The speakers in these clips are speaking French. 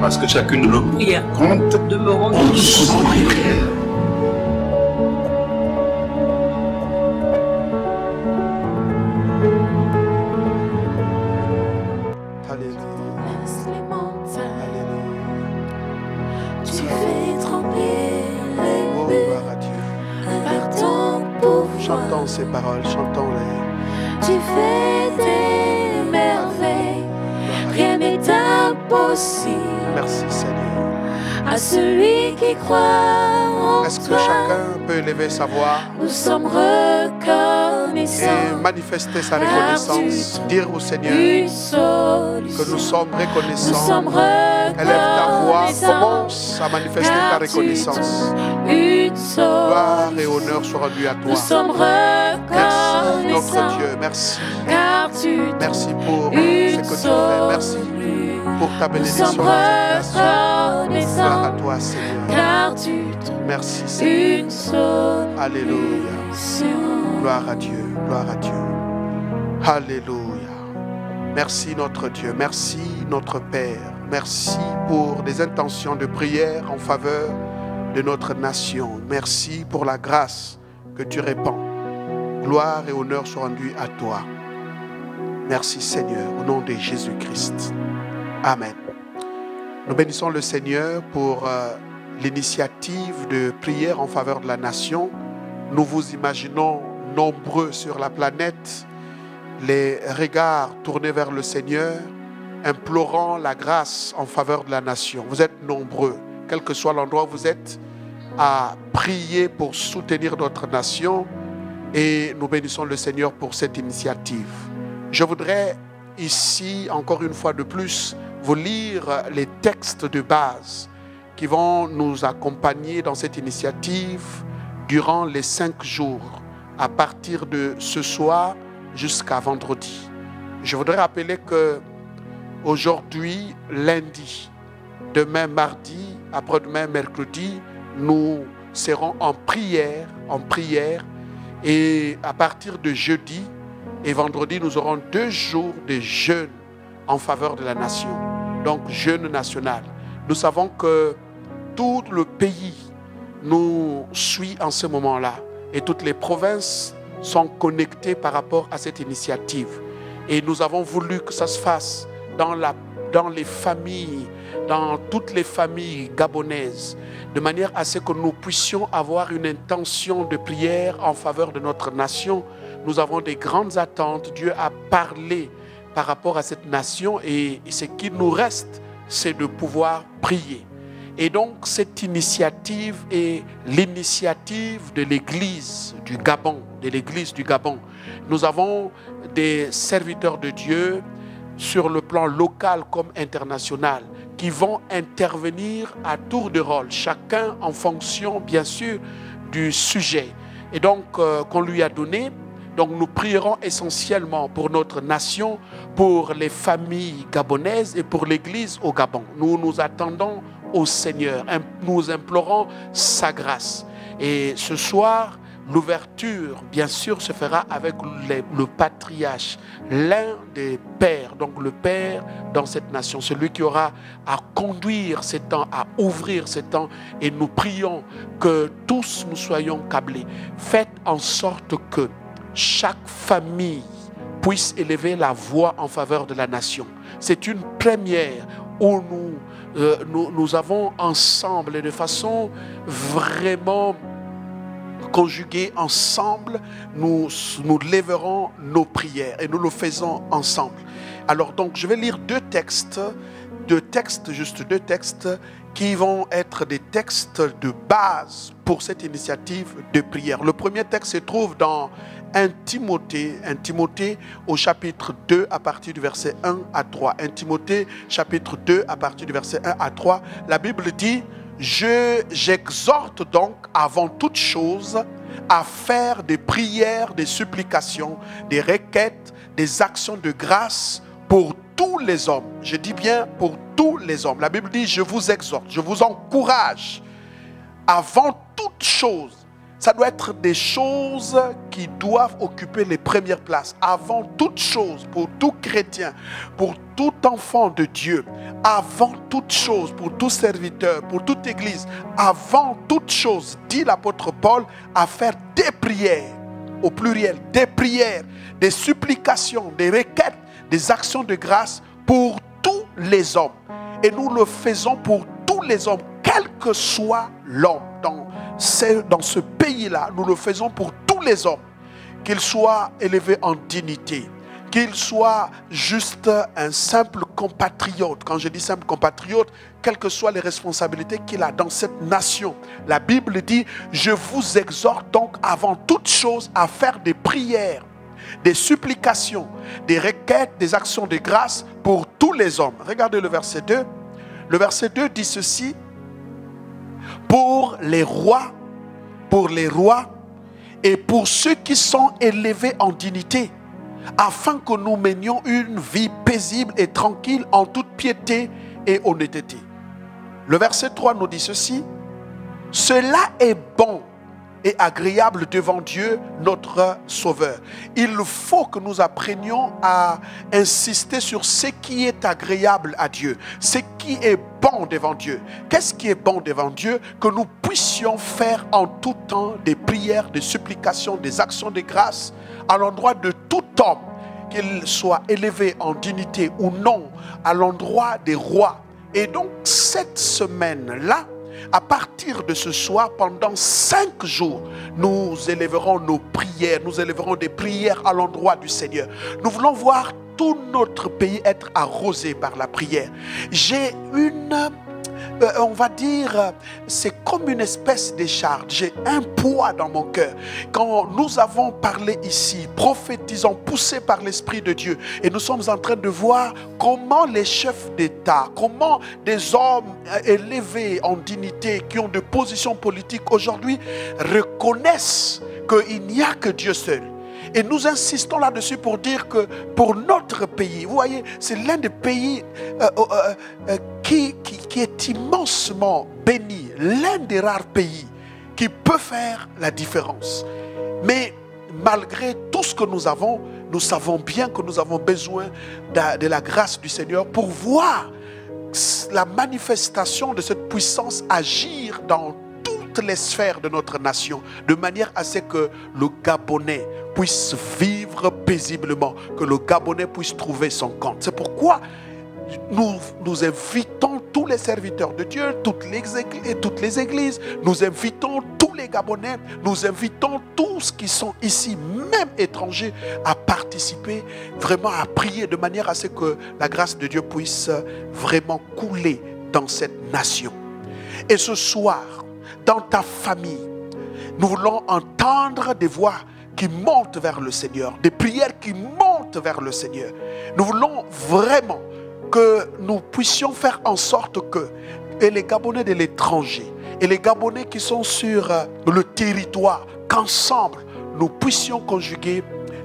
Parce que chacune de nos prières compte. de me rendre compte. Laisse les montagnes. Tu fais trembler les Oh, murs gloire à Dieu. par ton pouvoir. Chantons ces paroles, chantons-les. Tu fais des merveilles. Rien n'est impossible Merci Seigneur. à celui qui croit en Est-ce que toi. chacun peut élever sa voix Nous sommes reconnaissants. et manifester sa reconnaissance? Dire au Seigneur Une que solution. nous sommes Nous reconnaissants. sommes Élève ta voix, reconnaissants. commence à manifester ta reconnaissance. Une Gloire et solution. honneur soient rendus à Nous toi. sommes Merci notre reconnaissants. Dieu, merci. Car tu Merci pour ce une que tu fais. Merci pour ta Nous bénédiction sommes dans cette nation. Gloire à reconnaissants. toi Seigneur. Car tu Merci Seigneur. une solution. Alléluia. Gloire à Dieu, gloire à Dieu. Alléluia. Merci notre Dieu, merci notre Père. Merci pour des intentions de prière en faveur de notre nation. Merci pour la grâce que tu répands. Gloire et honneur soient rendus à toi. Merci Seigneur, au nom de Jésus-Christ. Amen. Nous bénissons le Seigneur pour l'initiative de prière en faveur de la nation. Nous vous imaginons nombreux sur la planète, les regards tournés vers le Seigneur, implorant la grâce en faveur de la nation. Vous êtes nombreux, quel que soit l'endroit où vous êtes, à prier pour soutenir notre nation, et nous bénissons le Seigneur pour cette initiative. Je voudrais ici, encore une fois de plus, vous lire les textes de base qui vont nous accompagner dans cette initiative durant les 5 jours, à partir de ce soir jusqu'à vendredi. Je voudrais rappeler que aujourd'hui, lundi, demain mardi, après-demain mercredi, nous serons en prière, et à partir de jeudi et vendredi, nous aurons 2 jours de jeûne en faveur de la nation, donc jeûne national. Nous savons que tout le pays nous suit en ce moment-là et toutes les provinces sont connectées par rapport à cette initiative. Et nous avons voulu que ça se fasse dans les familles, dans toutes les familles gabonaises, de manière à ce que nous puissions avoir une intention de prière en faveur de notre nation. Nous avons des grandes attentes. Dieu a parlé par rapport à cette nation et ce qui nous reste, c'est de pouvoir prier. Et donc cette initiative est l'initiative de l'Église du Gabon, Nous avons des serviteurs de Dieu sur le plan local comme international qui vont intervenir à tour de rôle, chacun en fonction bien sûr du sujet et donc qu'on lui a donné. Donc nous prierons essentiellement pour notre nation, pour les familles gabonaises et pour l'Église au Gabon. Nous nous attendons au Seigneur, nous implorons sa grâce. Et ce soir, l'ouverture, bien sûr, se fera avec le patriarche, l'un des pères, donc le père dans cette nation, celui qui aura à conduire ces temps, à ouvrir ces temps. Et nous prions que tous nous soyons câblés. Faites en sorte que chaque famille puisse élever la voix en faveur de la nation. C'est une première où nous avons ensemble et de façon vraiment conjugués ensemble, nous lèverons nos prières et nous le faisons ensemble. Alors donc, je vais lire deux textes qui vont être des textes de base pour cette initiative de prière. Le premier texte se trouve dans 1 Timothée au chapitre 2 à partir du verset 1 à 3. 1 Timothée chapitre 2 à partir du verset 1 à 3. La Bible dit: J'exhorte donc avant toute chose à faire des prières, des supplications, des requêtes, des actions de grâce pour tous les hommes. Je dis bien pour tous les hommes. La Bible dit: je vous exhorte, je vous encourage avant toute chose. Ça doit être des choses qui doivent occuper les premières places. Avant toute chose, pour tout chrétien, pour tout enfant de Dieu, avant toute chose, pour tout serviteur, pour toute église, avant toute chose, dit l'apôtre Paul, à faire des prières, au pluriel, des prières, des supplications, des requêtes, des actions de grâce pour tous les hommes. Et nous le faisons pour tous les hommes, quel que soit l'homme. Dans ce pays-là, nous le faisons pour tous les hommes, qu'ils soient élevés en dignité, qu'ils soient juste un simple compatriote. Quand je dis simple compatriote, quelles que soient les responsabilités qu'il a dans cette nation. La Bible dit, je vous exhorte donc avant toute chose à faire des prières, des supplications, des requêtes, des actions de grâce pour tous les hommes. Regardez le verset 2. Le verset 2 dit ceci: pour les rois et pour ceux qui sont élevés en dignité, afin que nous menions une vie paisible et tranquille en toute piété et honnêteté. Le verset 3 nous dit ceci: cela est bon et agréable devant Dieu notre Sauveur. Il faut que nous apprenions à insister sur ce qui est agréable à Dieu, ce qui est bon devant Dieu. Qu'est-ce qui est bon devant Dieu? Que nous puissions faire en tout temps des prières, des supplications, des actions de grâce à l'endroit de tout homme, qu'il soit élevé en dignité ou non, à l'endroit des rois. Et donc cette semaine-là, à partir de ce soir, pendant 5 jours, nous élèverons nos prières, nous élèverons des prières à l'endroit du Seigneur. Nous voulons voir tout notre pays être arrosé par la prière. J'ai on va dire, c'est comme une espèce de charge. J'ai un poids dans mon cœur. Quand nous avons parlé ici, prophétisant, poussés par l'Esprit de Dieu, et nous sommes en train de voir comment les chefs d'État, comment des hommes élevés en dignité, qui ont des positions politiques aujourd'hui, reconnaissent qu'il n'y a que Dieu seul. Et nous insistons là-dessus pour dire que pour notre pays, vous voyez, c'est l'un des pays qui est immensement béni, l'un des rares pays qui peut faire la différence. Mais malgré tout ce que nous avons, nous savons bien que nous avons besoin de la grâce du Seigneur pour voir la manifestation de cette puissance agir dans toutes les sphères de notre nation, de manière à ce que le Gabonais puisse vivre paisiblement, que le Gabonais puisse trouver son compte. C'est pourquoi nous invitons tous les serviteurs de Dieu, toutes les églises, nous invitons tous les Gabonais, nous invitons tous qui sont ici, même étrangers, à participer, vraiment à prier de manière à ce que la grâce de Dieu puisse vraiment couler dans cette nation. Et ce soir, dans ta famille, nous voulons entendre des voix qui montent vers le Seigneur, des prières qui montent vers le Seigneur. Nous voulons vraiment que nous puissions faire en sorte que les Gabonais de l'étranger et les Gabonais qui sont sur le territoire, qu'ensemble nous puissions conjuguer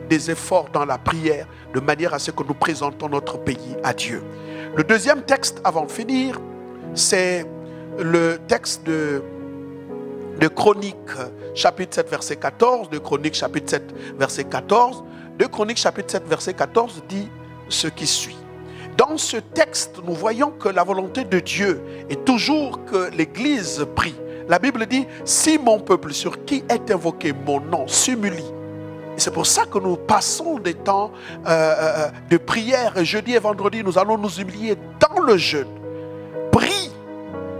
des efforts dans la prière de manière à ce que nous présentons notre pays à Dieu. Le deuxième texte avant de finir, c'est le texte de Chroniques chapitre 7 verset 14, de Chroniques chapitre 7 verset 14. De Chroniques chapitre 7 verset 14 dit ce qui suit. Dans ce texte, nous voyons que la volonté de Dieu est toujours que l'Église prie. La Bible dit, si mon peuple sur qui est invoqué mon nom s'humilie. Et c'est pour ça que nous passons des temps de prière. Et jeudi et vendredi, nous allons nous humilier dans le jeûne. Prie,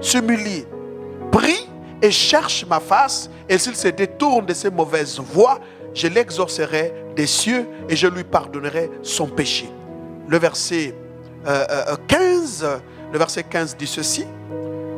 s'humilie, prie et cherche ma face. Et s'il se détourne de ses mauvaises voies, je l'exaucerai des cieux et je lui pardonnerai son péché. Le verset 15 dit ceci,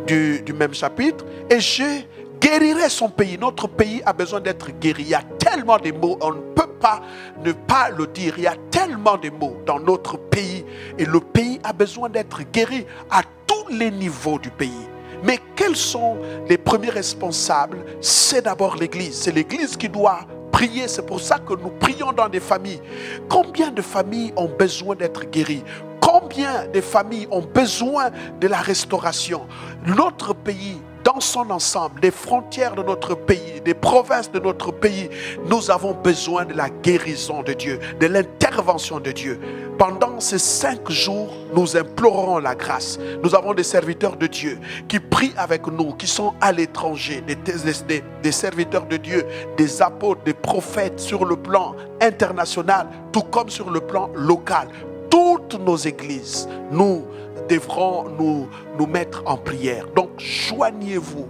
du même chapitre. Et je guérirai son pays. Notre pays a besoin d'être guéri. Il y a tellement de mots, on ne peut pas ne pas le dire. Il y a tellement de mots dans notre pays. Et le pays a besoin d'être guéri à tous les niveaux du pays. Mais quels sont les premiers responsables? C'est d'abord l'Église. C'est l'Église qui doit prier. C'est pour ça que nous prions dans des familles. Combien de familles ont besoin d'être guéries? Combien de familles ont besoin de la restauration? Notre pays, dans son ensemble, des frontières de notre pays, des provinces de notre pays, nous avons besoin de la guérison de Dieu, de l'intervention de Dieu. Pendant ces 5 jours, nous implorerons la grâce. Nous avons des serviteurs de Dieu qui prient avec nous, qui sont à l'étranger, des serviteurs de Dieu, des apôtres, des prophètes sur le plan international, tout comme sur le plan local. Toutes nos églises, nous devrons nous mettre en prière. Donc, joignez-vous,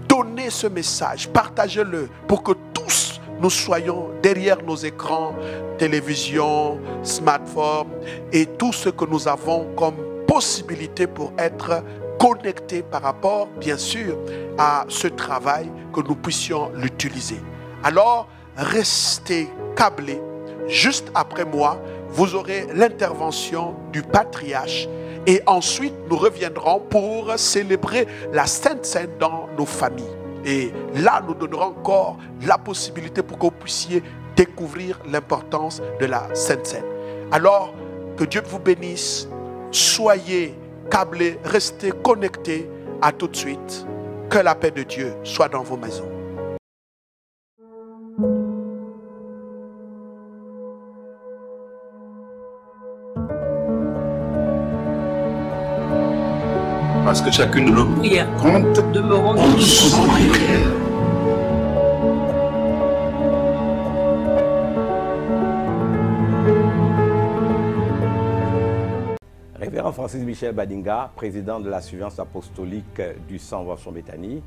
donnez ce message, partagez-le pour que tous nous soyons derrière nos écrans, télévision, smartphone et tout ce que nous avons comme possibilité pour être connectés par rapport, bien sûr, à ce travail, que nous puissions l'utiliser. Alors, restez câblés. Juste après moi, vous aurez l'intervention du patriarche. Et ensuite, nous reviendrons pour célébrer la Sainte Seine dans nos familles. Et là, nous donnerons encore la possibilité pour que vous puissiez découvrir l'importance de la Sainte Seine. Alors, que Dieu vous bénisse. Soyez câblés, restez connectés. À tout de suite. Que la paix de Dieu soit dans vos maisons. Parce que chacune de nos prières compte. Demeurons tous en prière. Révérend Francis Michel Badinga, président de la Surveillance apostolique du Centre Béthanie,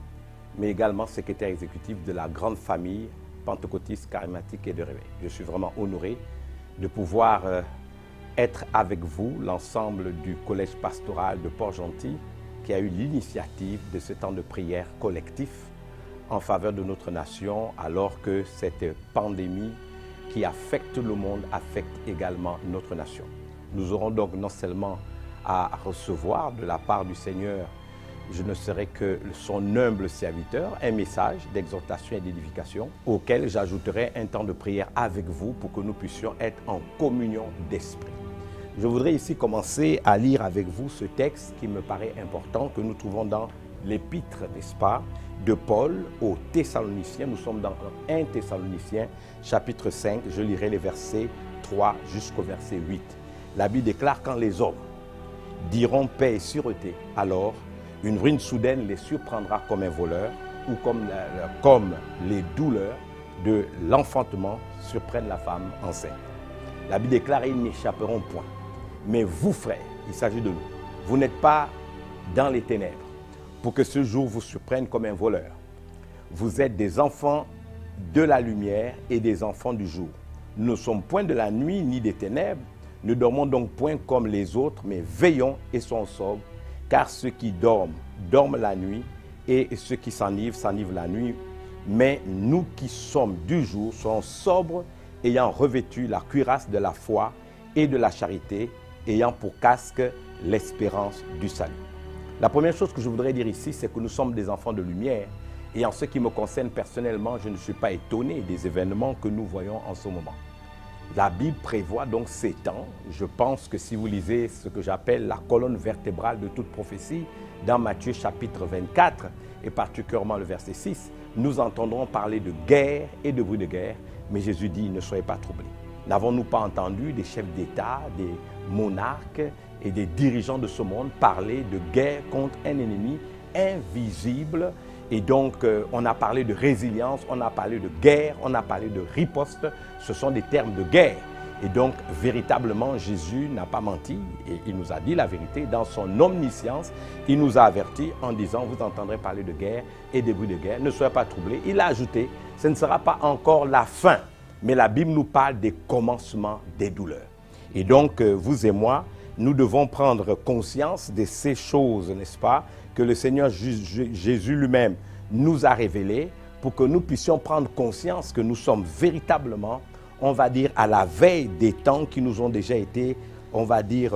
mais également secrétaire exécutif de la grande famille pentecôtiste, charismatique et de réveil. Je suis vraiment honoré de pouvoir être avec vous, l'ensemble du collège pastoral de Port-Gentil, qui a eu l'initiative de ce temps de prière collectif en faveur de notre nation, alors que cette pandémie qui affecte le monde affecte également notre nation. Nous aurons donc non seulement à recevoir de la part du Seigneur, je ne serai que son humble serviteur, un message d'exhortation et d'édification, auquel j'ajouterai un temps de prière avec vous pour que nous puissions être en communion d'esprit. Je voudrais ici commencer à lire avec vous ce texte qui me paraît important, que nous trouvons dans l'épître, n'est-ce pas, de Paul aux Thessaloniciens. Nous sommes dans 1 Thessaloniciens, chapitre 5. Je lirai les versets 3 jusqu'au verset 8. La Bible déclare: quand les hommes diront paix et sûreté, alors une ruine soudaine les surprendra comme un voleur, ou comme les douleurs de l'enfantement surprennent la femme enceinte. La Bible déclare: ils n'échapperont point. Mais vous, frères, il s'agit de nous. Vous n'êtes pas dans les ténèbres pour que ce jour vous surprenne comme un voleur. Vous êtes des enfants de la lumière et des enfants du jour. Nous ne sommes point de la nuit ni des ténèbres. Ne dormons donc point comme les autres, mais veillons et soyons sobres. Car ceux qui dorment, dorment la nuit, et ceux qui s'enivrent, s'enivrent la nuit. Mais nous qui sommes du jour, soyons sobres, ayant revêtu la cuirasse de la foi et de la charité, ayant pour casque l'espérance du salut. La première chose que je voudrais dire ici, c'est que nous sommes des enfants de lumière. Et en ce qui me concerne personnellement, je ne suis pas étonné des événements que nous voyons en ce moment. La Bible prévoit donc ces temps. Je pense que si vous lisez ce que j'appelle la colonne vertébrale de toute prophétie, dans Matthieu chapitre 24, et particulièrement le verset 6, nous entendrons parler de guerre et de bruit de guerre, mais Jésus dit: ne soyez pas troublés. N'avons-nous pas entendu des chefs d'État, des monarques et des dirigeants de ce monde parler de guerre contre un ennemi invisible? Et donc, on a parlé de résilience, on a parlé de guerre, on a parlé de riposte. Ce sont des termes de guerre. Et donc, véritablement, Jésus n'a pas menti et il nous a dit la vérité. Dans son omniscience, il nous a avertis en disant: vous entendrez parler de guerre et des bruits de guerre. Ne soyez pas troublés. Il a ajouté: ce ne sera pas encore la fin, mais la Bible nous parle des commencements des douleurs. Et donc, vous et moi, nous devons prendre conscience de ces choses, n'est-ce pas, que le Seigneur Jésus lui-même nous a révélées, pour que nous puissions prendre conscience que nous sommes véritablement, on va dire, à la veille des temps qui nous ont déjà été, on va dire,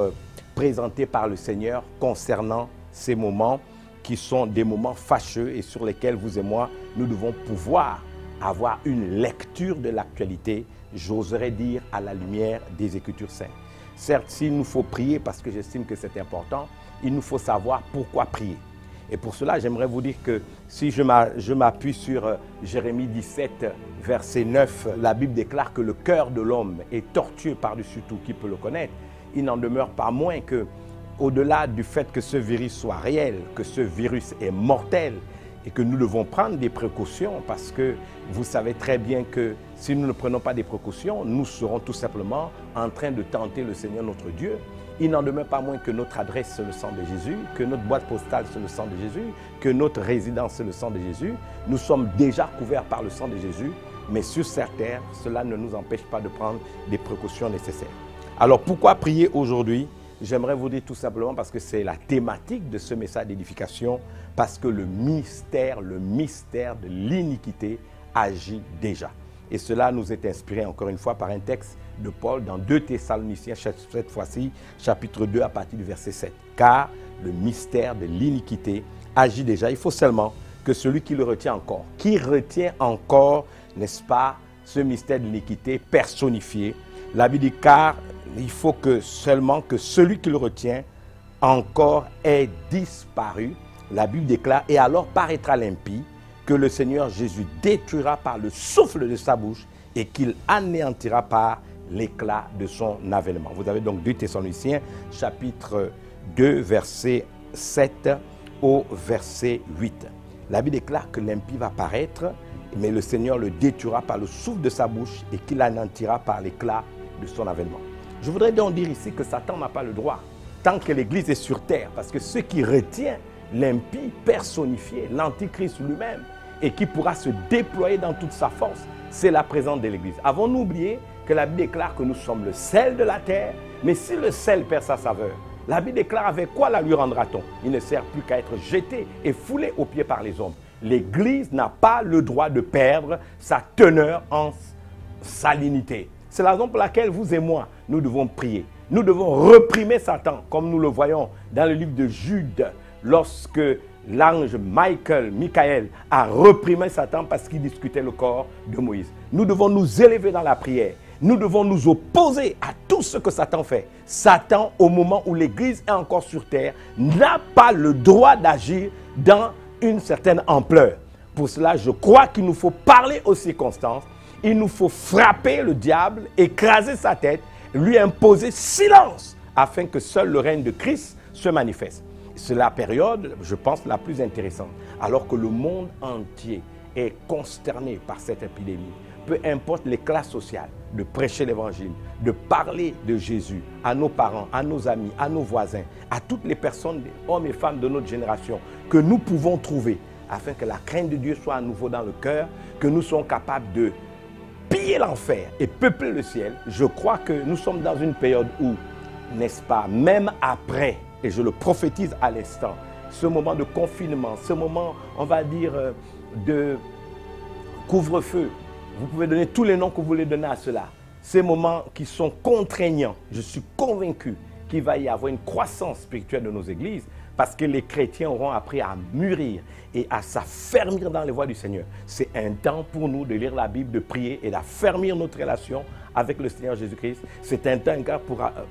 présentés par le Seigneur concernant ces moments qui sont des moments fâcheux et sur lesquels vous et moi, nous devons pouvoir avoir une lecture de l'actualité, j'oserais dire, à la lumière des Écritures saintes. Certes, s'il nous faut prier, parce que j'estime que c'est important, il nous faut savoir pourquoi prier. Et pour cela, j'aimerais vous dire que si je m'appuie sur Jérémie 17, verset 9, la Bible déclare que le cœur de l'homme est tortueux par-dessus tout, qui peut le connaître. Il n'en demeure pas moins que, au-delà du fait que ce virus soit réel, que ce virus est mortel, et que nous devons prendre des précautions parce que vous savez très bien que si nous ne prenons pas des précautions, nous serons tout simplement en train de tenter le Seigneur notre Dieu. Il n'en demeure pas moins que notre adresse c'est le sang de Jésus, que notre boîte postale c'est le sang de Jésus, que notre résidence c'est le sang de Jésus. Nous sommes déjà couverts par le sang de Jésus, mais sur cette terre, cela ne nous empêche pas de prendre des précautions nécessaires. Alors pourquoi prier aujourd'hui? J'aimerais vous dire tout simplement parce que c'est la thématique de ce message d'édification, parce que le mystère de l'iniquité agit déjà. Et cela nous est inspiré encore une fois par un texte de Paul dans 2 Thessaloniciens, cette fois-ci, chapitre 2 à partir du verset 7. Car le mystère de l'iniquité agit déjà. Il faut seulement que celui qui le retient encore, n'est-ce pas, ce mystère de l'iniquité personnifié. La Bible dit car il faut que seulement que celui qui le retient encore ait disparu. La Bible déclare, et alors paraîtra l'impie que le Seigneur Jésus détruira par le souffle de sa bouche et qu'il anéantira par l'éclat de son avènement. Vous avez donc 2 Thessaloniciens, chapitre 2, verset 7 au verset 8. La Bible déclare que l'impie va paraître, mais le Seigneur le détruira par le souffle de sa bouche et qu'il anéantira par l'éclat de son avènement. Je voudrais donc dire ici que Satan n'a pas le droit, tant que l'Église est sur terre, parce que ce qui retient l'impie personnifié, l'Antichrist lui-même, et qui pourra se déployer dans toute sa force, c'est la présence de l'Église. Avons-nous oublié que la Bible déclare que nous sommes le sel de la terre, mais si le sel perd sa saveur, la Bible déclare avec quoi la lui rendra-t-on? Il ne sert plus qu'à être jeté et foulé aux pieds par les hommes. L'Église n'a pas le droit de perdre sa teneur en salinité. C'est la raison pour laquelle vous et moi, nous devons prier. Nous devons reprimer Satan, comme nous le voyons dans le livre de Jude, lorsque l'ange Michael a reprimé Satan parce qu'il discutait le corps de Moïse. Nous devons nous élever dans la prière. Nous devons nous opposer à tout ce que Satan fait. Satan, au moment où l'Église est encore sur terre, n'a pas le droit d'agir dans une certaine ampleur. Pour cela, je crois qu'il nous faut parler aux circonstances. Il nous faut frapper le diable, écraser sa tête, lui imposer silence, afin que seul le règne de Christ se manifeste. C'est la période, je pense, la plus intéressante, alors que le monde entier est consterné par cette épidémie. Peu importe les classes sociales, de prêcher l'évangile, de parler de Jésus à nos parents, à nos amis, à nos voisins, à toutes les personnes, hommes et femmes de notre génération, que nous pouvons trouver, afin que la crainte de Dieu soit à nouveau dans le cœur, que nous soyons capables de piller l'enfer et peupler le ciel. Je crois que nous sommes dans une période où, n'est-ce pas, même après, et je le prophétise à l'instant, ce moment de confinement, ce moment, on va dire, de couvre-feu, vous pouvez donner tous les noms que vous voulez donner à cela. Ces moments qui sont contraignants, je suis convaincu qu'il va y avoir une croissance spirituelle de nos églises parce que les chrétiens auront appris à mûrir et à s'affermir dans les voies du Seigneur. C'est un temps pour nous de lire la Bible, de prier et d'affermir notre relation avec le Seigneur Jésus-Christ. C'est un temps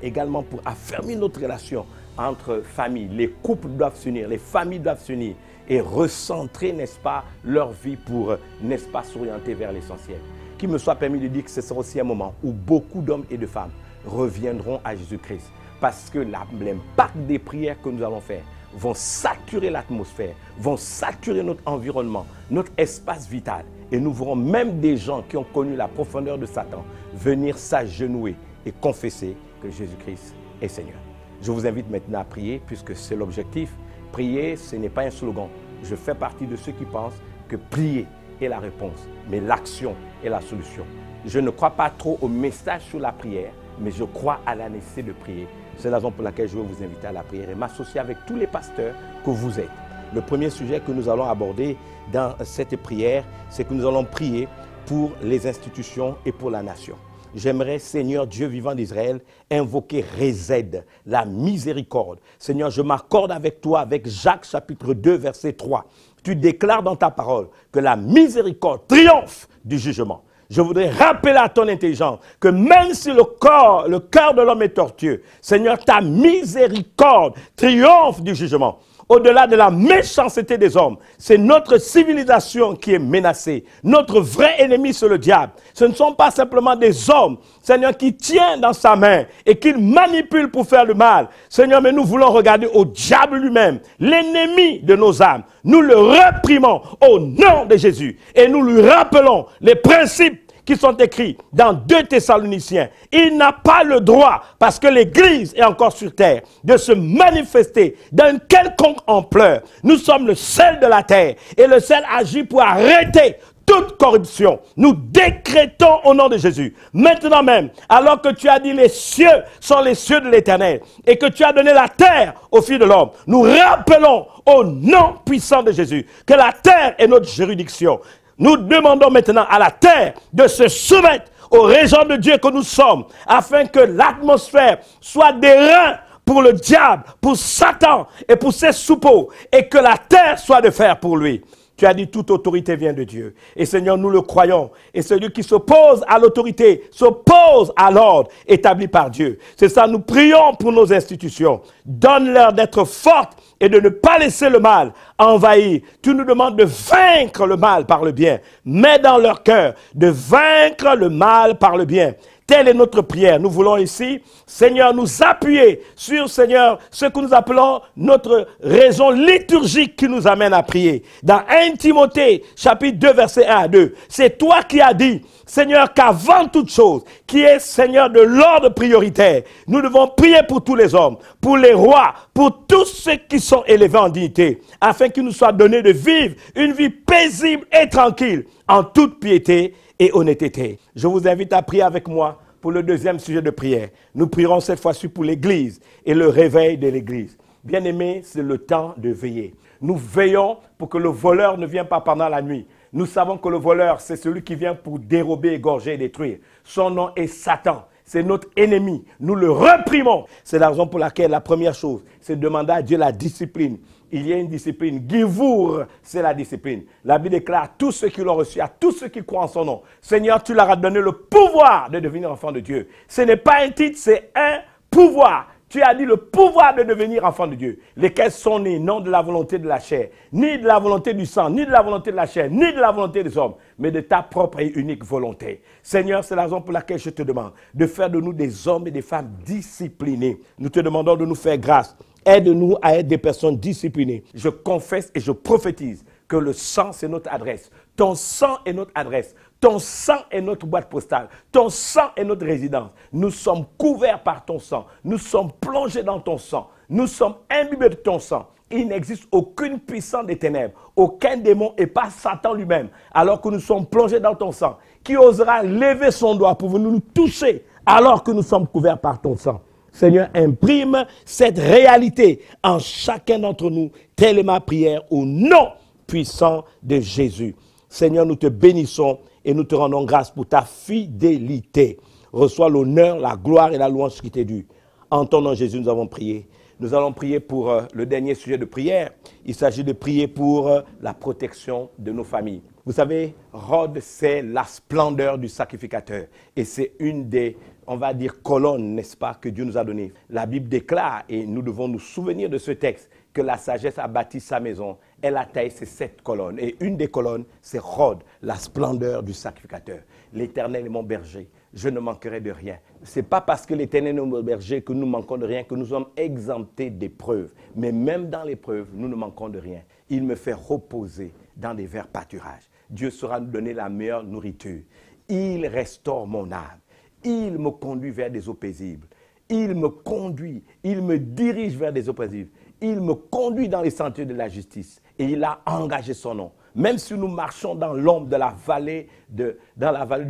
également pour affermir notre relation entre familles. Les couples doivent s'unir, les familles doivent s'unir et recentrer, n'est-ce pas, leur vie pour, n'est-ce pas, s'orienter vers l'essentiel. Qu'il me soit permis de dire que ce sera aussi un moment où beaucoup d'hommes et de femmes reviendront à Jésus-Christ. Parce que l'impact des prières que nous allons faire vont saturer l'atmosphère, vont saturer notre environnement, notre espace vital. Et nous verrons même des gens qui ont connu la profondeur de Satan venir s'agenouiller et confesser que Jésus-Christ est Seigneur. Je vous invite maintenant à prier puisque c'est l'objectif. Prier, ce n'est pas un slogan. Je fais partie de ceux qui pensent que prier est la réponse, mais l'action est la solution. Je ne crois pas trop au message sur la prière, mais je crois à la nécessité de prier. C'est la raison pour laquelle je veux vous inviter à la prière et m'associer avec tous les pasteurs que vous êtes. Le premier sujet que nous allons aborder dans cette prière, c'est que nous allons prier pour les institutions et pour la nation. J'aimerais, Seigneur Dieu vivant d'Israël, invoquer Rézède, la miséricorde. Seigneur, je m'accorde avec toi, avec Jacques chapitre 2, verset 3. Tu déclares dans ta parole que la miséricorde triomphe du jugement. Je voudrais rappeler à ton intelligence que même si le cœur de l'homme est tortueux, Seigneur, ta miséricorde triomphe du jugement. au-delà de la méchanceté des hommes. C'est notre civilisation qui est menacée. Notre vrai ennemi, c'est le diable. Ce ne sont pas simplement des hommes, Seigneur, qui tiennent dans sa main et qui manipulent pour faire le mal. Seigneur, mais nous voulons regarder au diable lui-même, l'ennemi de nos âmes. Nous le réprimons au nom de Jésus et nous lui rappelons les principes qui sont écrits dans 2 Thessaloniciens. Il n'a pas le droit, parce que l'Église est encore sur terre, de se manifester d'une quelconque ampleur. Nous sommes le sel de la terre et le sel agit pour arrêter toute corruption. Nous décrétons au nom de Jésus, maintenant même, alors que tu as dit les cieux sont les cieux de l'Éternel et que tu as donné la terre au Fils de l'homme, nous rappelons au nom puissant de Jésus que la terre est notre juridiction. Nous demandons maintenant à la terre de se soumettre aux régions de Dieu que nous sommes, afin que l'atmosphère soit des reins pour le diable, pour Satan et pour ses suppôts, et que la terre soit de fer pour lui. Tu as dit toute autorité vient de Dieu. Et Seigneur, nous le croyons. Et celui qui s'oppose à l'autorité s'oppose à l'ordre établi par Dieu. C'est ça, nous prions pour nos institutions. Donne-leur d'être fortes et de ne pas laisser le mal envahir. Tu nous demandes de vaincre le mal par le bien. Mets dans leur cœur de vaincre le mal par le bien. Telle est notre prière. Nous voulons ici, Seigneur, nous appuyer sur, Seigneur, ce que nous appelons notre raison liturgique qui nous amène à prier. Dans 1 Timothée, chapitre 2, verset 1 à 2, c'est toi qui as dit, Seigneur, qu'avant toute chose, qui est, Seigneur, de l'ordre prioritaire, nous devons prier pour tous les hommes, pour les rois, pour tous ceux qui sont élevés en dignité, afin qu'il nous soit donné de vivre une vie paisible et tranquille, en toute piété et honnêteté. Je vous invite à prier avec moi pour le deuxième sujet de prière. Nous prierons cette fois-ci pour l'Église et le réveil de l'Église. Bien-aimés, c'est le temps de veiller. Nous veillons pour que le voleur ne vienne pas pendant la nuit. Nous savons que le voleur, c'est celui qui vient pour dérober, égorger et détruire. Son nom est Satan. C'est notre ennemi. Nous le réprimons. C'est la raison pour laquelle la première chose, c'est de demander à Dieu la discipline. Il y a une discipline. Givour, c'est la discipline. La Bible déclare à tous ceux qui l'ont reçu, à tous ceux qui croient en son nom. Seigneur, tu leur as donné le pouvoir de devenir enfant de Dieu. Ce n'est pas un titre, c'est un pouvoir. Tu as dit le pouvoir de devenir enfant de Dieu, lesquels sont nés non de la volonté de la chair, ni de la volonté du sang, ni de la volonté de la chair, ni de la volonté des hommes, mais de ta propre et unique volonté. Seigneur, c'est la raison pour laquelle je te demande de faire de nous des hommes et des femmes disciplinés. Nous te demandons de nous faire grâce. Aide-nous à être des personnes disciplinées. Je confesse et je prophétise que le sang, c'est notre adresse. Ton sang est notre adresse. Ton sang est notre boîte postale. Ton sang est notre résidence. Nous sommes couverts par ton sang. Nous sommes plongés dans ton sang. Nous sommes imbibés de ton sang. Il n'existe aucune puissance des ténèbres, aucun démon et pas Satan lui-même, alors que nous sommes plongés dans ton sang, qui osera lever son doigt pour venir nous toucher alors que nous sommes couverts par ton sang. Seigneur, imprime cette réalité en chacun d'entre nous. Telle est ma prière au nom puissant de Jésus. Seigneur, nous te bénissons et nous te rendons grâce pour ta fidélité. Reçois l'honneur, la gloire et la louange qui t'est due. En ton nom, Jésus, nous avons prié. Nous allons prier pour le dernier sujet de prière. Il s'agit de prier pour la protection de nos familles. Vous savez, Rhodes, c'est la splendeur du sacrificateur. Et c'est une des, on va dire, colonnes, n'est-ce pas, que Dieu nous a données. La Bible déclare, et nous devons nous souvenir de ce texte, que la sagesse a bâti sa maison. Elle a taillé ses 7 colonnes. Et une des colonnes, c'est Rhodes, la splendeur du sacrificateur. L'Éternel est mon berger. Je ne manquerai de rien. Ce n'est pas parce que l'Éternel est mon berger que nous manquons de rien, que nous sommes exemptés d'épreuves. Mais même dans l'épreuve, nous ne manquons de rien. Il me fait reposer dans des verts pâturages. Dieu saura nous donner la meilleure nourriture. Il restaure mon âme. Il me conduit vers des eaux paisibles. Il me conduit, il me dirige vers des eaux paisibles. Il me conduit dans les sentiers de la justice. Et il a engagé son nom. Même si nous marchons dans l'ombre de la vallée de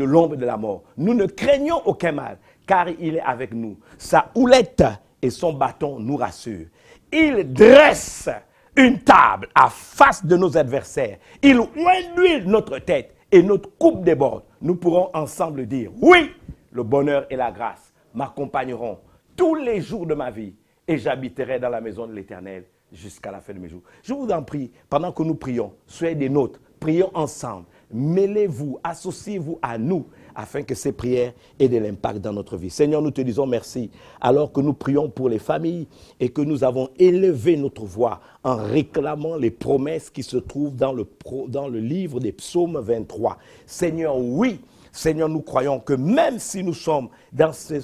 l'ombre de la mort, nous ne craignons aucun mal, car il est avec nous. Sa houlette et son bâton nous rassurent. Il dresse une table à face de nos adversaires. Il oint notre tête et notre coupe déborde. Nous pourrons ensemble dire, oui, le bonheur et la grâce m'accompagneront tous les jours de ma vie et j'habiterai dans la maison de l'Éternel jusqu'à la fin de mes jours. Je vous en prie, pendant que nous prions, soyez des nôtres, prions ensemble. mêlez-vous, associez-vous à nous afin que ces prières aient de l'impact dans notre vie. Seigneur, nous te disons merci alors que nous prions pour les familles et que nous avons élevé notre voix en réclamant les promesses qui se trouvent dans le livre des psaumes 23. Seigneur, oui, Seigneur, nous croyons que même si nous sommes dans ces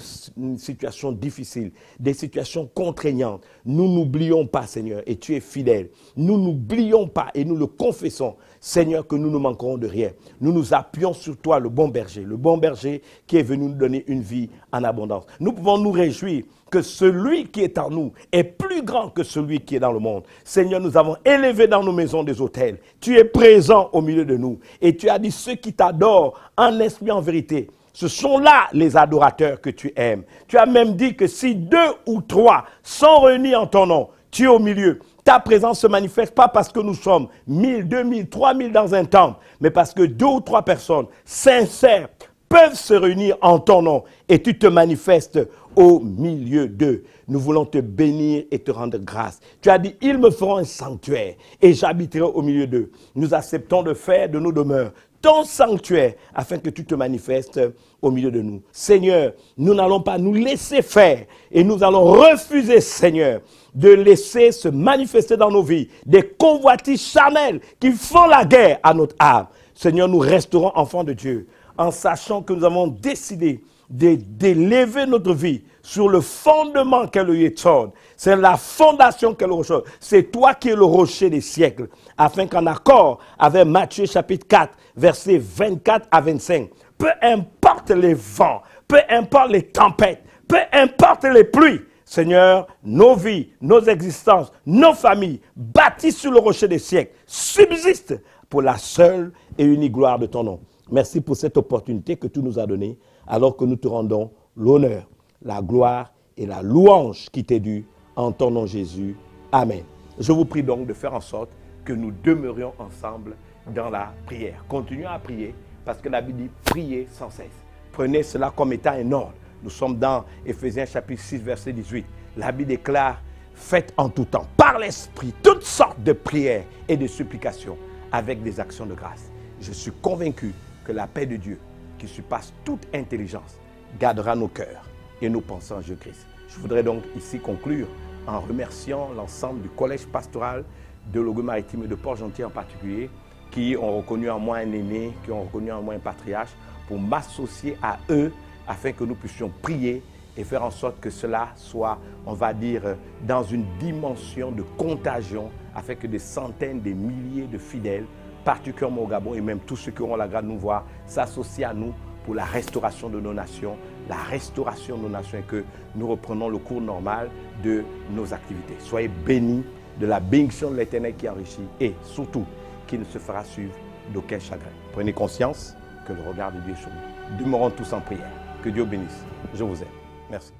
situations difficiles, des situations contraignantes, nous n'oublions pas, Seigneur, et tu es fidèle. Nous n'oublions pas et nous le confessons, Seigneur, que nous ne manquerons de rien. Nous nous appuyons sur toi, le bon berger qui est venu nous donner une vie en abondance. Nous pouvons nous réjouir que celui qui est en nous est plus grand que celui qui est dans le monde. Seigneur, nous avons élevé dans nos maisons des autels. Tu es présent au milieu de nous. Et tu as dit, ceux qui t'adorent en esprit, en vérité, ce sont là les adorateurs que tu aimes. Tu as même dit que si 2 ou 3 sont réunis en ton nom, tu es au milieu. Ta présence se manifeste pas parce que nous sommes 1000, 2000, 3000 dans un temple, mais parce que 2 ou 3 personnes sincères peuvent se réunir en ton nom et tu te manifestes au milieu d'eux. Nous voulons te bénir et te rendre grâce. Tu as dit, ils me feront un sanctuaire et j'habiterai au milieu d'eux. Nous acceptons de faire de nos demeures ton sanctuaire afin que tu te manifestes au milieu de nous. Seigneur, nous n'allons pas nous laisser faire et nous allons refuser, Seigneur, de laisser se manifester dans nos vies des convoitises charnelles qui font la guerre à notre âme. Seigneur, nous resterons enfants de Dieu en sachant que nous avons décidé d'élever notre vie sur le fondement qu'est le Yétzod. C'est la fondation qu'est le rocher. C'est toi qui es le rocher des siècles. Afin qu'en accord avec Matthieu chapitre 4, versets 24 à 25, peu importe les vents, peu importe les tempêtes, peu importe les pluies, Seigneur, nos vies, nos existences, nos familles, bâties sur le rocher des siècles, subsistent pour la seule et unique gloire de ton nom. Merci pour cette opportunité que tu nous as donnée, alors que nous te rendons l'honneur, la gloire et la louange qui t'est due en ton nom Jésus. Amen. Je vous prie donc de faire en sorte que nous demeurions ensemble dans la prière. Continuons à prier parce que la Bible dit prier sans cesse. Prenez cela comme étant un ordre. Nous sommes dans Éphésiens chapitre 6 verset 18. La Bible déclare faites en tout temps par l'Esprit toutes sortes de prières et de supplications avec des actions de grâce. Je suis convaincu que la paix de Dieu, qui surpasse toute intelligence, gardera nos cœurs et nos pensées en Jésus-Christ. Je voudrais donc ici conclure en remerciant l'ensemble du collège pastoral de Logo-Maritime et de Port-Gentil en particulier, qui ont reconnu en moi un aîné, qui ont reconnu en moi un patriarche, pour m'associer à eux afin que nous puissions prier et faire en sorte que cela soit, on va dire, dans une dimension de contagion, afin que des centaines, des milliers de fidèles, particulièrement au Gabon et même tous ceux qui auront la grâce de nous voir, s'associent à nous pour la restauration de nos nations, la restauration de nos nations et que nous reprenons le cours normal de nos activités. Soyez bénis de la bénédiction de l'Éternel qui enrichit et surtout qui ne se fera suivre d'aucun chagrin. Prenez conscience que le regard de Dieu est sur nous. Demeurons tous en prière. Que Dieu bénisse. Je vous aime. Merci.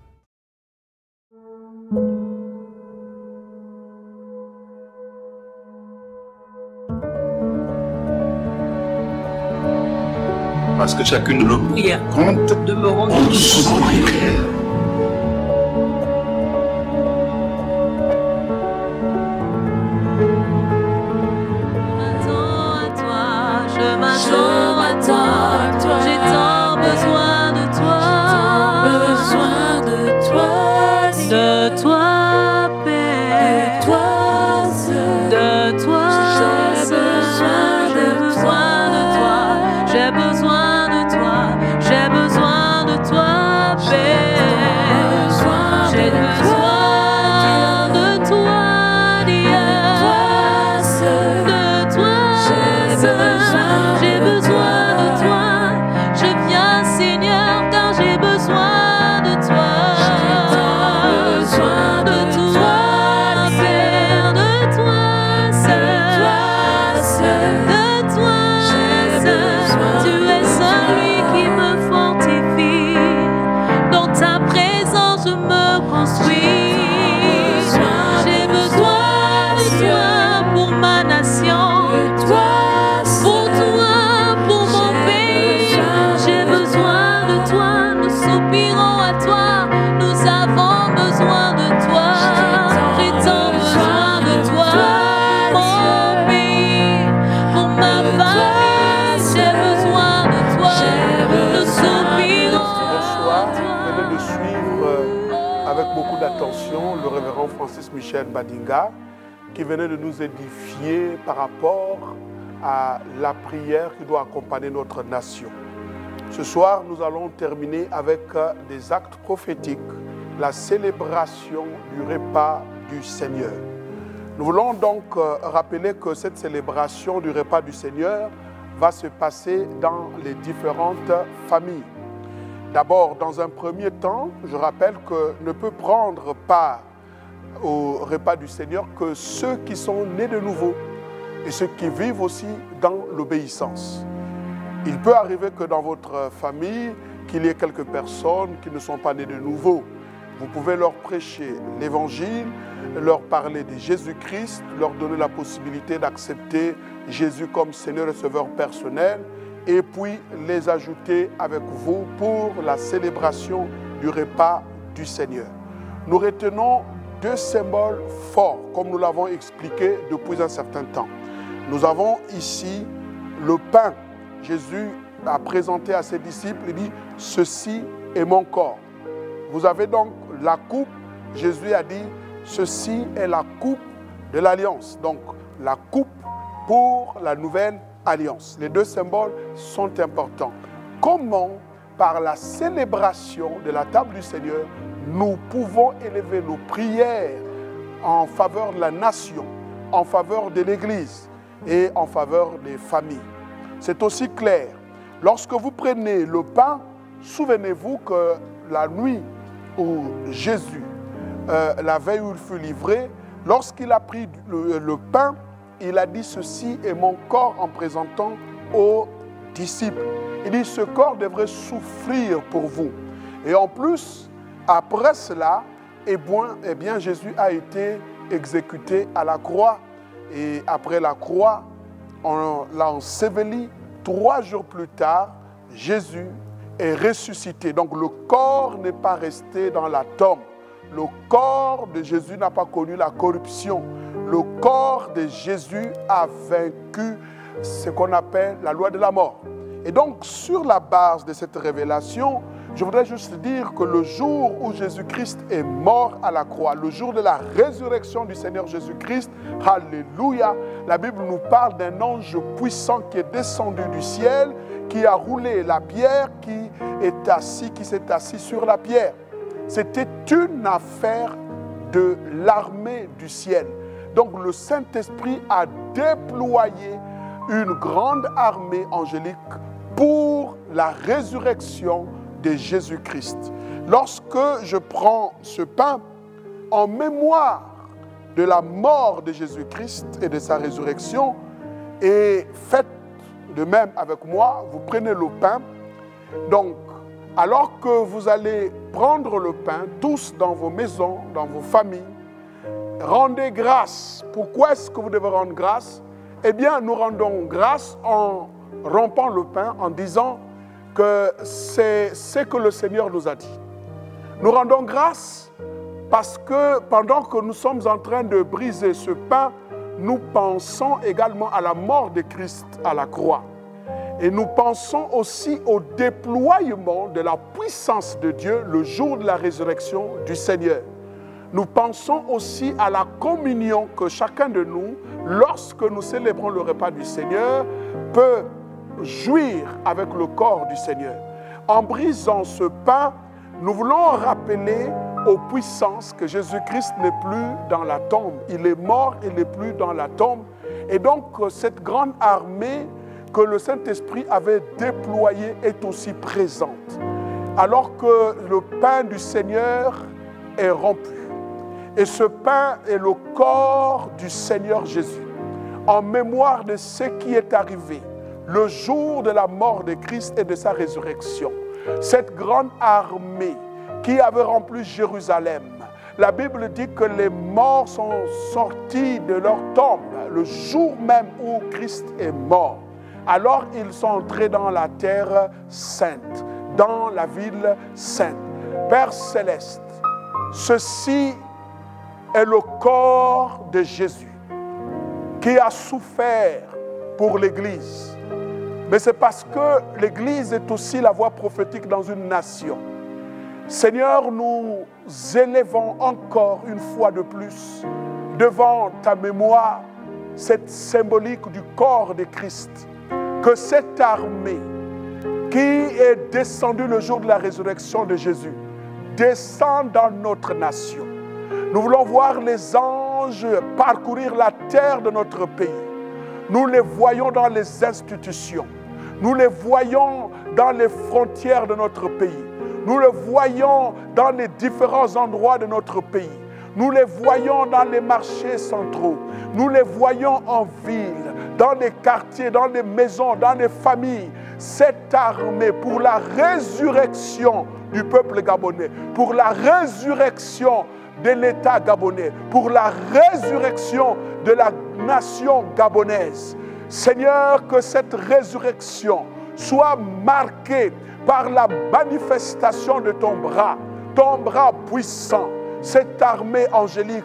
Parce que chacune de nos prières compte. Demeurons tous en prière. m'attends à toi, j'ai tant besoin de toi, de toi, Père, de toi, j'ai besoin de toi, j'ai besoin de toi, j'ai besoin de toi, Père. beaucoup d'attention le révérend Francis Michel Badinga, qui venait de nous édifier par rapport à la prière qui doit accompagner notre nation. Ce soir, nous allons terminer avec des actes prophétiques, la célébration du repas du Seigneur. Nous voulons donc rappeler que cette célébration du repas du Seigneur va se passer dans les différentes familles. D'abord, dans un premier temps, je rappelle que ne peut prendre part au repas du Seigneur que ceux qui sont nés de nouveau et ceux qui vivent aussi dans l'obéissance. Il peut arriver que dans votre famille, qu'il y ait quelques personnes qui ne sont pas nées de nouveau. Vous pouvez leur prêcher l'évangile, leur parler de Jésus-Christ, leur donner la possibilité d'accepter Jésus comme Seigneur et Sauveur personnel, et puis les ajouter avec vous pour la célébration du repas du Seigneur. Nous retenons deux symboles forts, comme nous l'avons expliqué depuis un certain temps. Nous avons ici le pain. Jésus a présenté à ses disciples, il dit « Ceci est mon corps ». Vous avez donc la coupe. Jésus a dit « Ceci est la coupe de l'alliance ». Donc la coupe pour la nouvelle alliance. Les deux symboles sont importants. Comment, par la célébration de la table du Seigneur, nous pouvons élever nos prières en faveur de la nation, en faveur de l'Église et en faveur des familles. C'est aussi clair. Lorsque vous prenez le pain, souvenez-vous que la nuit où Jésus, la veille où il fut livré, lorsqu'il a pris le pain, il a dit « Ceci est mon corps » en présentant aux disciples. Il dit « Ce corps devrait souffrir pour vous ». Et en plus, après cela, eh bien, Jésus a été exécuté à la croix. Et après la croix, on l'a enseveli. 3 jours plus tard, Jésus est ressuscité. Donc le corps n'est pas resté dans la tombe. Le corps de Jésus n'a pas connu la corruption. Le corps de Jésus a vaincu ce qu'on appelle la loi de la mort. Et donc, sur la base de cette révélation, je voudrais juste dire que le jour où Jésus-Christ est mort à la croix, le jour de la résurrection du Seigneur Jésus-Christ, alléluia, la Bible nous parle d'un ange puissant qui est descendu du ciel, qui a roulé la pierre, qui s'est assis sur la pierre. C'était une affaire de l'armée du ciel. Donc le Saint-Esprit a déployé une grande armée angélique pour la résurrection de Jésus-Christ. Lorsque je prends ce pain en mémoire de la mort de Jésus-Christ et de sa résurrection, et faites de même avec moi, vous prenez le pain. Donc, alors que vous allez prendre le pain, tous dans vos maisons, dans vos familles, rendez grâce. Pourquoi est-ce que vous devez rendre grâce? Eh bien, nous rendons grâce en rompant le pain, en disant que c'est ce que le Seigneur nous a dit. Nous rendons grâce parce que pendant que nous sommes en train de briser ce pain, nous pensons également à la mort de Christ à la croix. Et nous pensons aussi au déploiement de la puissance de Dieu le jour de la résurrection du Seigneur. Nous pensons aussi à la communion que chacun de nous, lorsque nous célébrons le repas du Seigneur, peut jouir avec le corps du Seigneur. En brisant ce pain, nous voulons rappeler aux puissances que Jésus-Christ n'est plus dans la tombe. Il est mort, il n'est plus dans la tombe. Et donc, cette grande armée que le Saint-Esprit avait déployée est aussi présente. Alors que le pain du Seigneur est rompu. Et ce pain est le corps du Seigneur Jésus. En mémoire de ce qui est arrivé le jour de la mort de Christ et de sa résurrection. Cette grande armée qui avait rempli Jérusalem. La Bible dit que les morts sont sortis de leur tombe le jour même où Christ est mort. Alors ils sont entrés dans la terre sainte, dans la ville sainte. Père céleste, ceci est le corps de Jésus qui a souffert pour l'Église. Mais c'est parce que l'Église est aussi la voix prophétique dans une nation. Seigneur, nous élevons encore une fois de plus devant ta mémoire cette symbolique du corps de Christ. Que cette armée qui est descendue le jour de la résurrection de Jésus descende dans notre nation. Nous voulons voir les anges parcourir la terre de notre pays. Nous les voyons dans les institutions. Nous les voyons dans les frontières de notre pays. Nous les voyons dans les différents endroits de notre pays. Nous les voyons dans les marchés centraux. Nous les voyons en ville, dans les quartiers, dans les maisons, dans les familles. Cette armée pour la résurrection du peuple gabonais, pour la résurrection de l'État gabonais, pour la résurrection de la nation gabonaise. Seigneur, que cette résurrection soit marquée par la manifestation de ton bras puissant, cette armée angélique.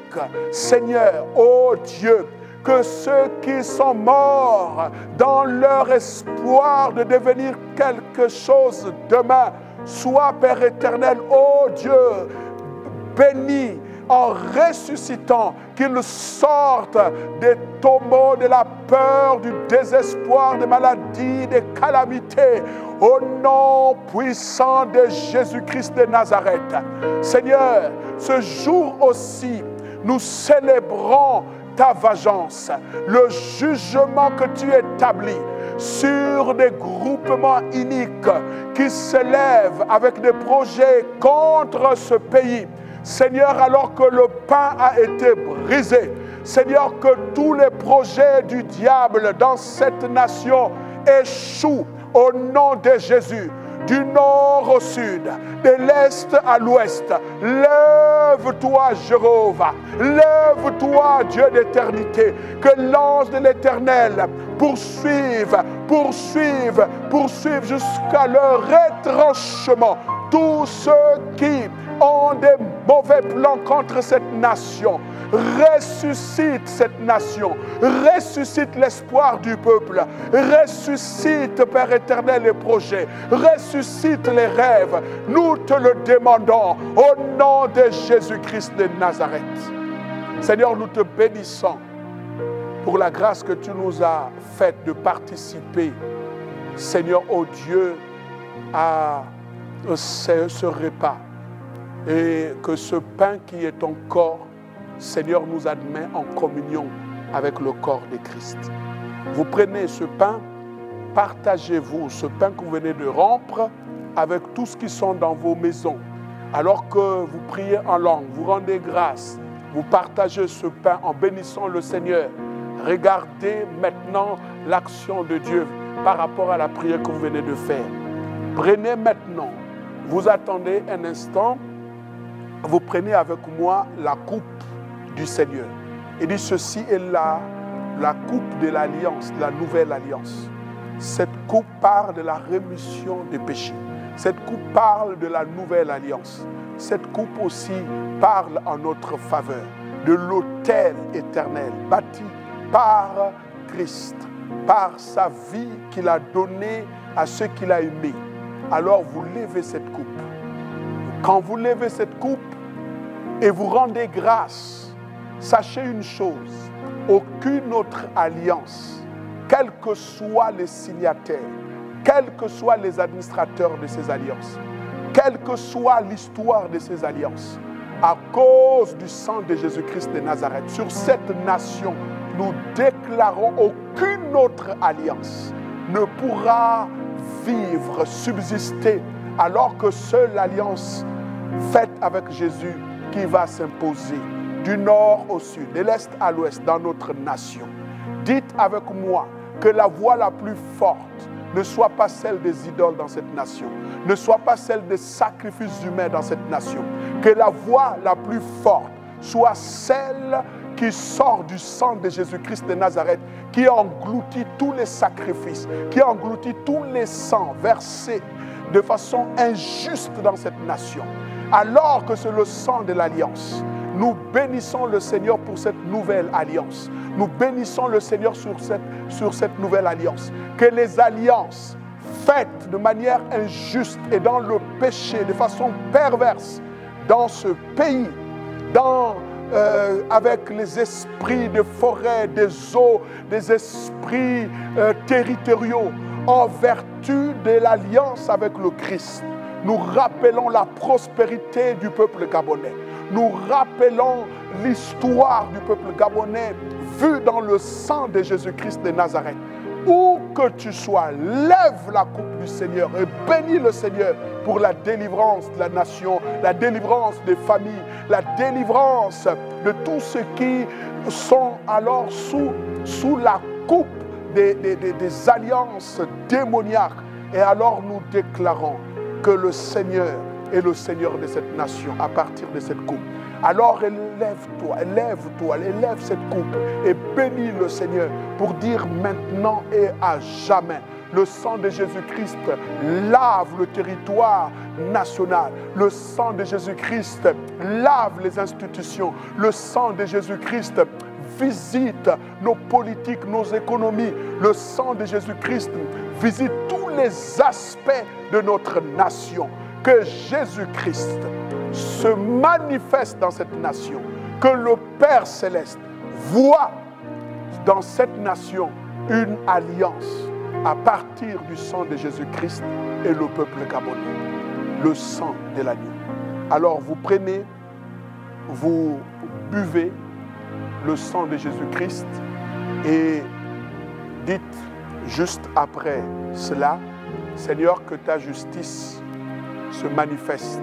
Seigneur, ô Dieu, que ceux qui sont morts dans leur espoir de devenir quelque chose demain soient, Père éternel, ô Dieu, bénis en ressuscitant, qu'ils sortent des tombeaux de la peur, du désespoir, des maladies, des calamités, au nom puissant de Jésus-Christ de Nazareth. Seigneur, ce jour aussi, nous célébrons ta vengeance, le jugement que tu établis sur des groupements iniques qui s'élèvent avec des projets contre ce pays. Seigneur, alors que le pain a été brisé, Seigneur, que tous les projets du diable dans cette nation échouent au nom de Jésus. Du nord au sud, de l'est à l'ouest, lève-toi, Jéhovah, lève-toi, Dieu d'éternité, que l'ange de l'Éternel poursuive jusqu'à leur retranchement tous ceux qui ont des mauvais plans contre cette nation. Ressuscite cette nation, ressuscite l'espoir du peuple, ressuscite, Père éternel, les projets, ressuscite les rêves. Nous te le demandons au nom de Jésus-Christ de Nazareth. Seigneur, nous te bénissons pour la grâce que tu nous as faite de participer, Seigneur, ô Dieu, à ce repas, et que ce pain qui est ton corps, Seigneur, nous admet en communion avec le corps de Christ. Vous prenez ce pain, partagez-vous ce pain que vous venez de rompre avec tous qui sont dans vos maisons. Alors que vous priez en langue, vous rendez grâce, vous partagez ce pain en bénissant le Seigneur. Regardez maintenant l'action de Dieu par rapport à la prière que vous venez de faire. Prenez maintenant, vous attendez un instant, vous prenez avec moi la coupe du Seigneur. Il dit, ceci est la coupe de l'alliance, la nouvelle alliance. Cette coupe parle de la rémission des péchés. Cette coupe parle de la nouvelle alliance. Cette coupe aussi parle en notre faveur de l'autel éternel bâti par Christ, par sa vie qu'il a donnée à ceux qu'il a aimés. Alors vous levez cette coupe. Quand vous levez cette coupe et vous rendez grâce, sachez une chose, aucune autre alliance, quels que soient les signataires, quels que soient les administrateurs de ces alliances, quelle que soit l'histoire de ces alliances, à cause du sang de Jésus-Christ de Nazareth, sur cette nation, nous déclarons aucune autre alliance ne pourra vivre, subsister, alors que seule l'alliance faite avec Jésus qui va s'imposer du nord au sud, de l'est à l'ouest dans notre nation. Dites avec moi que la voix la plus forte ne soit pas celle des idoles dans cette nation, ne soit pas celle des sacrifices humains dans cette nation, que la voix la plus forte soit celle qui sort du sang de Jésus-Christ de Nazareth, qui engloutit tous les sacrifices, qui engloutit tous les sangs versés de façon injuste dans cette nation. Alors que c'est le sang de l'alliance, nous bénissons le Seigneur pour cette nouvelle alliance. Nous bénissons le Seigneur sur cette nouvelle alliance. Que les alliances faites de manière injuste et dans le péché, de façon perverse, dans ce pays, avec les esprits de forêt, des eaux, des esprits territoriaux, en vertu de l'alliance avec le Christ. Nous rappelons la prospérité du peuple gabonais. Nous rappelons l'histoire du peuple gabonais vue dans le sang de Jésus-Christ de Nazareth. Où que tu sois, lève la coupe du Seigneur et bénis le Seigneur pour la délivrance de la nation, la délivrance des familles, la délivrance de tous ceux qui sont alors sous la coupe des alliances démoniaques. Et alors nous déclarons que le Seigneur est le Seigneur de cette nation à partir de cette coupe. Alors élève-toi, élève cette coupe et bénis le Seigneur pour dire maintenant et à jamais. Le sang de Jésus-Christ lave le territoire national. Le sang de Jésus-Christ lave les institutions. Le sang de Jésus-Christ visite nos politiques, nos économies. Le sang de Jésus-Christ visite tous les aspects de notre nation. Que Jésus-Christ se manifeste dans cette nation. Que le Père Céleste voit dans cette nation une alliance à partir du sang de Jésus-Christ et le peuple gabonais. Le sang de l'agneau. Alors vous prenez, vous buvez le sang de Jésus-Christ et dites juste après cela, Seigneur, que ta justice se manifeste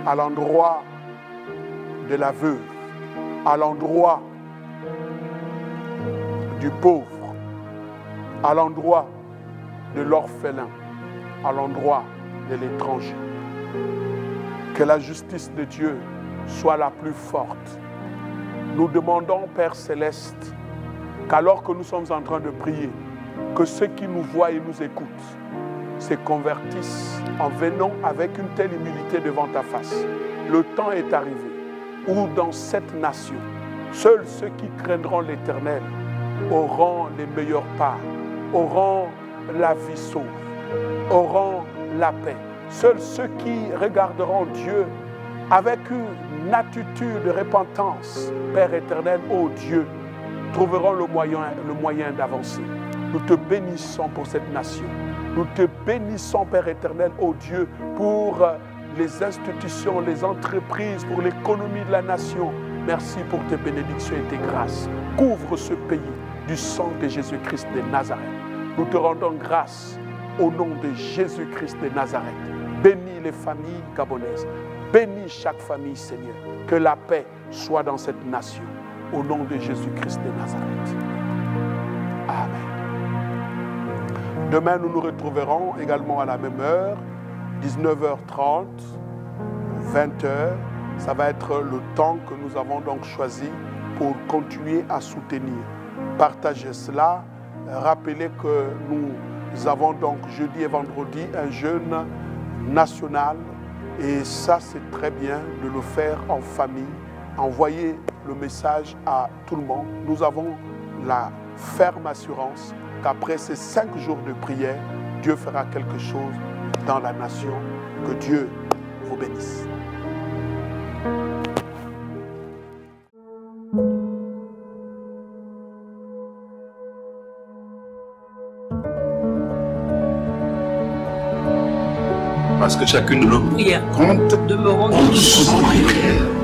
à l'endroit de la veuve, à l'endroit du pauvre, à l'endroit de l'orphelin, à l'endroit de l'étranger. Que la justice de Dieu soit la plus forte. Nous demandons, Père Céleste, qu'alors que nous sommes en train de prier, que ceux qui nous voient et nous écoutent se convertissent en venant avec une telle humilité devant ta face. Le temps est arrivé où dans cette nation, seuls ceux qui craindront l'Éternel auront les meilleures parts, auront la vie sauve, auront la paix. Seuls ceux qui regarderont Dieu avec une attitude de repentance, Père éternel, ô Dieu, trouveront le moyen d'avancer. Nous te bénissons pour cette nation. Nous te bénissons, Père éternel, ô Dieu, pour les institutions, les entreprises, pour l'économie de la nation. Merci pour tes bénédictions et tes grâces. Couvre ce pays du sang de Jésus-Christ de Nazareth. Nous te rendons grâce au nom de Jésus-Christ de Nazareth. Bénis les familles gabonaises. Bénis chaque famille, Seigneur. Que la paix soit dans cette nation. Au nom de Jésus-Christ de Nazareth. Amen. Demain, nous nous retrouverons également à la même heure, 19h30, 20h. Ça va être le temps que nous avons donc choisi pour continuer à soutenir. Partagez cela. Rappelez que nous avons donc jeudi et vendredi un jeûne national. Et ça, c'est très bien de le faire en famille. Envoyer le message à tout le monde. Nous avons la ferme assurance qu'après ces 5 jours de prière, Dieu fera quelque chose dans la nation. Que Dieu vous bénisse. Parce que chacune de nos prières compte demeurons en prière.